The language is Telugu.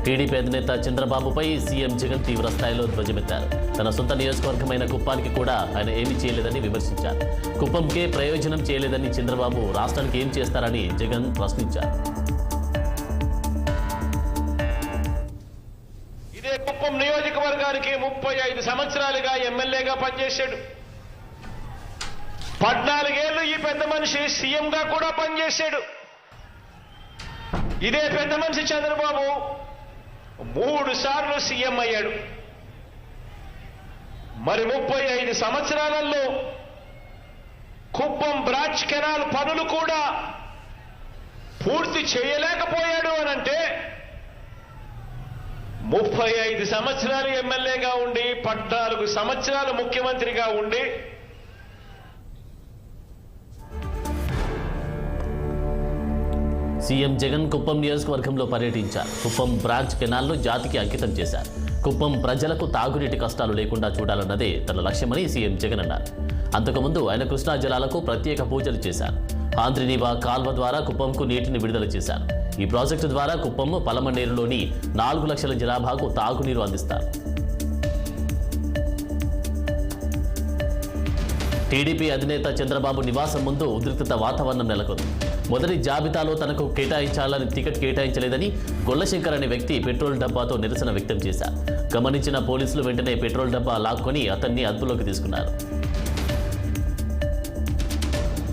టీడీపీ అధినేత చంద్రబాబుపై సీఎం జగన్ తీవ్ర స్థాయిలో ధ్వజమెత్తారు. తన సొంత నియోజకవర్గమైన కుప్పానికి కూడా ఆయన ఏమీ చేయలేదని విమర్శించారు. కుప్పంకే ప్రయోజనం చేయలేదని చంద్రబాబు రాష్ట్రానికి ఏం చేస్తారని జగన్ ప్రశ్నించారు. ఇదే కుప్పం నియోజకవర్గానికి 35 సంవత్సరాలుగా ఎమ్మెల్యేగా పనిచేశాడు. 14 ఏళ్లు ఈ పెద్ద మనిషి సీఎంగా కూడా పనిచేశాడు. ఇదే పెద్ద మనిషి చంద్రబాబు 3 సార్లు సీఎం అయ్యాడు. మరి 35 సంవత్సరాలలో కుప్పం బ్రాంచ్ కెనాల్ పనులు కూడా పూర్తి చేయలేకపోయాడు అనంటే 35 సంవత్సరాలు ఎమ్మెల్యేగా ఉండి 14 సంవత్సరాలు ముఖ్యమంత్రిగా ఉండి సీఎం జగన్ కుప్పం నియోజకవర్గంలో పర్యటించారు. కుప్పం బ్రాంచ్ కెనాల్ను జాతికి అంకితం చేశారు. కుప్పం ప్రజలకు తాగునీటి కష్టాలు లేకుండా చూడాలన్నదే తన లక్ష్యమని సీఎం జగన్ అన్నారు. అంతకుముందు ఆయన కృష్ణా జలాలకు ప్రత్యేక పూజలు చేశారు. ఆంధ్రనీవా కాల్వ ద్వారా కుప్పంకు నీటిని విడుదల చేశారు. ఈ ప్రాజెక్టు ద్వారా కుప్పం పలమనేరులోని 4 లక్షల జనాభాకు తాగునీరు అందిస్తారు. టీడీపీ అధినేత చంద్రబాబు నివాసం ముందు ఉద్రిక్తత వాతావరణం నెలకొంది. మొదటి జాబితాలో తనకు కేటాయించాలని టికెట్ కేటాయించలేదని గొల్లశంకర్ అనే వ్యక్తి పెట్రోల్ డబ్బాతో నిరసన వ్యక్తం చేశారు. గమనించిన పోలీసులు వెంటనే పెట్రోల్ డబ్బా లాక్కొని అతన్ని అదుపులోకి తీసుకున్నారు.